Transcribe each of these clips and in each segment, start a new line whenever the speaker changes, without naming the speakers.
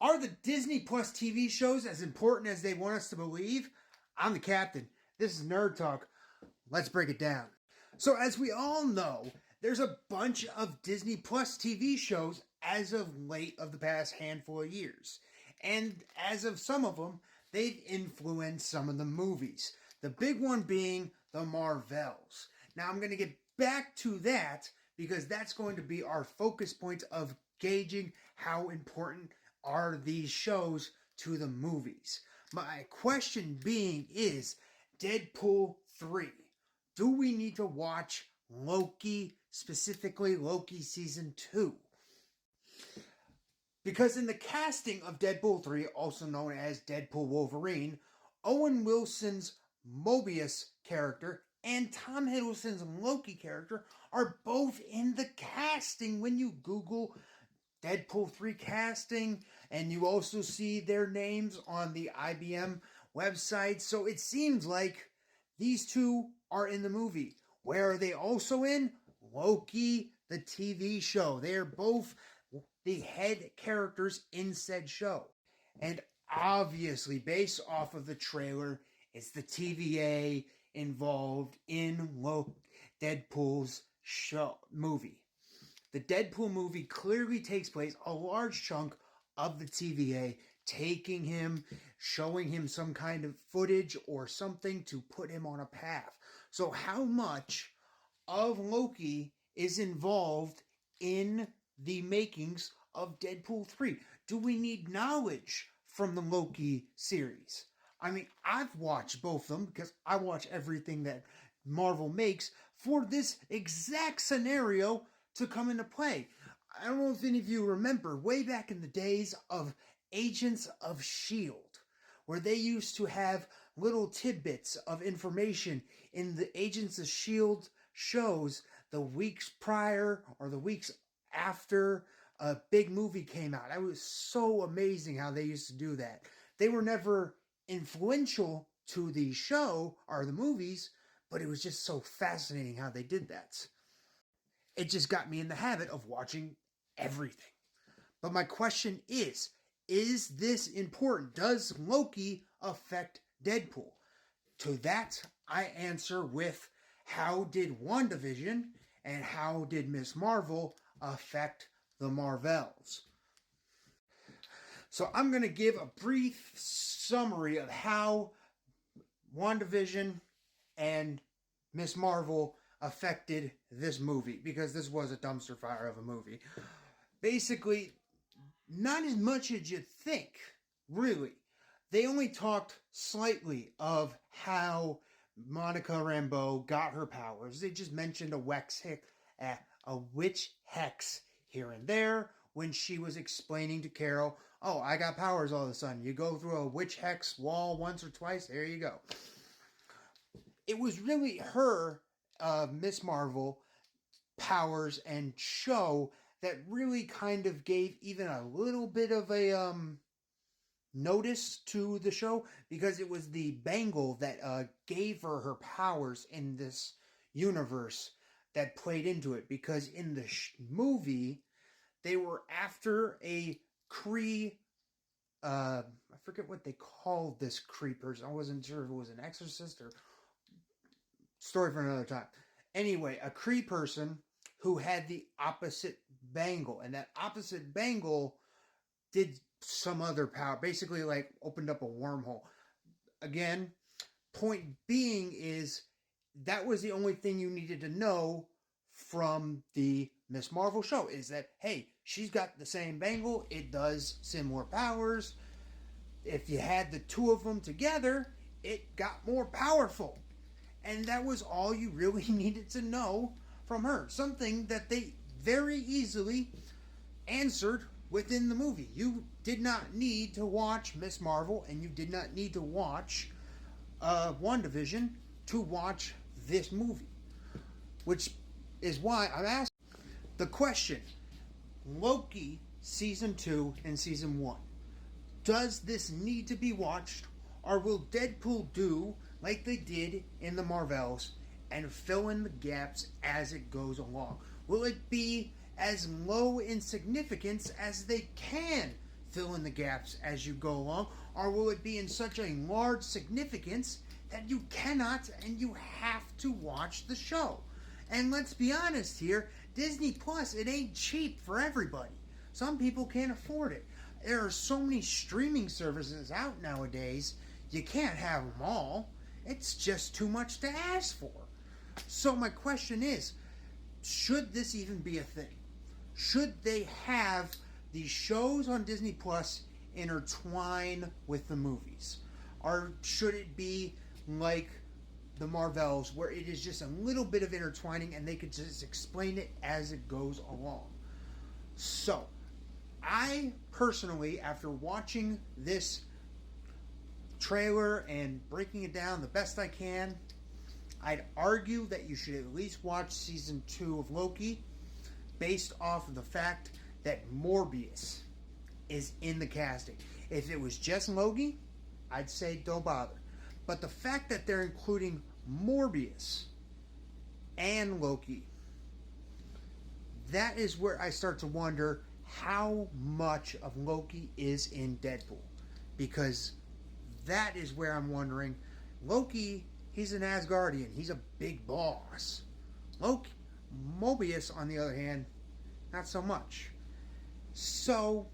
Are the Disney Plus TV shows as important as they want us to believe? I'm the captain. This is Nerd Talk. Let's break it down. So, as we all know, there's a bunch of Disney Plus TV shows as of late of the past handful of years. And as of some of them, they've influenced some of the movies. The big one being the Marvels. Now, I'm going to get back to that because that's going to be our focus point of gauging how important are these shows to the movies. My question being is, Deadpool 3. Do we need to watch Loki, specifically Loki Season 2? Because in the casting of Deadpool 3, also known as Deadpool Wolverine, Owen Wilson's Mobius character and Tom Hiddleston's Loki character are both in the casting when you Google Deadpool 3 casting, and you also see their names on the IBM website. So it seems like these two are in the movie. Where are they also in? Loki, the TV show. They are both the head characters in said show. And obviously, based off of the trailer, it's the TVA involved in Deadpool's movie. The Deadpool movie clearly takes place a large chunk of the TVA, taking him, showing him some kind of footage or something to put him on a path. So how much of Loki is involved in the makings of Deadpool 3? Do we need knowledge from the Loki series? I mean, I've watched both of them because I watch everything that Marvel makes for this exact scenario to come into play. I don't know if any of you remember way back in the days of Agents of S.H.I.E.L.D., where they used to have little tidbits of information in the Agents of S.H.I.E.L.D. shows the weeks prior or the weeks after a big movie came out. It was so amazing how they used to do that. They were never influential to the show or the movies, but it was just so fascinating how they did that. It just got me in the habit of watching everything. But my question is this important? Does Loki affect Deadpool? To that, I answer with, how did WandaVision and how did Ms. Marvel affect the Marvels? So I'm going to give a brief summary of how WandaVision and Ms. Marvel affected this movie, because this was a dumpster fire of a movie. Basically, not as much as you'd think, really. They only talked slightly of how Monica Rambeau got her powers. They just mentioned a witch hex here and there when she was explaining to Carol, oh, I got powers all of a sudden. You go through a witch hex wall once or twice, there you go. It was really her, Miss Marvel, powers and show that really kind of gave even a little bit of a notice to the show, because it was the bangle that gave her her powers in this universe that played into it. Because in the movie, they were after a Kree, I forget what they called this Kree person. I wasn't sure if it was an exorcist or story for another time. Anyway, a Kree person who had the opposite bangle, and that opposite bangle did some other power, basically like opened up a wormhole. Again, point being is that was the only thing you needed to know from the Miss Marvel show, is that, hey, she's got the same bangle, it does similar powers. If you had the two of them together, it got more powerful. And that was all you really needed to know from her. Something that they very easily answered within the movie. You did not need to watch Miss Marvel, and you did not need to watch WandaVision to watch this movie. Which is why I'm asking the question, Loki Season 2 and Season 1. Does this need to be watched, or will Deadpool do like they did in the Marvels and fill in the gaps as it goes along? Will it be as low in significance as they can fill in the gaps as you go along? Or will it be in such a large significance that you cannot and you have to watch the show? And let's be honest here, Disney Plus, it ain't cheap for everybody. Some people can't afford it. There are so many streaming services out nowadays, you can't have them all. It's just too much to ask for. So my question is, should this even be a thing? Should they have these shows on Disney Plus intertwine with the movies? Or should it be like the Marvels, where it is just a little bit of intertwining and they could just explain it as it goes along? So, I personally, after watching this trailer and breaking it down the best I can, I'd argue that you should at least watch season 2 of Loki, based off of the fact that Morbius is in the casting. If it was just Loki, I'd say don't bother. But the fact that they're including Morbius and Loki, that is where I start to wonder how much of Loki is in Deadpool. Because that is where I'm wondering, Loki, he's an Asgardian. He's a big boss. Mobius, on the other hand, not so much. So,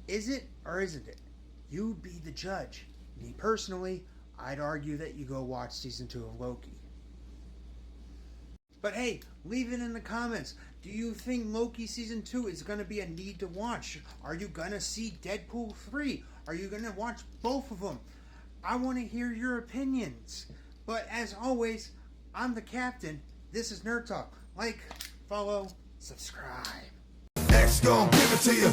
is it or isn't it? You be the judge. Me personally, I'd argue that you go watch season 2 of Loki. But hey, leave it in the comments. Do you think Loki season 2 is going to be a need to watch? Are you going to see Deadpool 3? Are you going to watch both of them? I want to hear your opinions. But as always, I'm the captain. This is Nerd Talk. Like, follow, subscribe.
X gon' give it to you.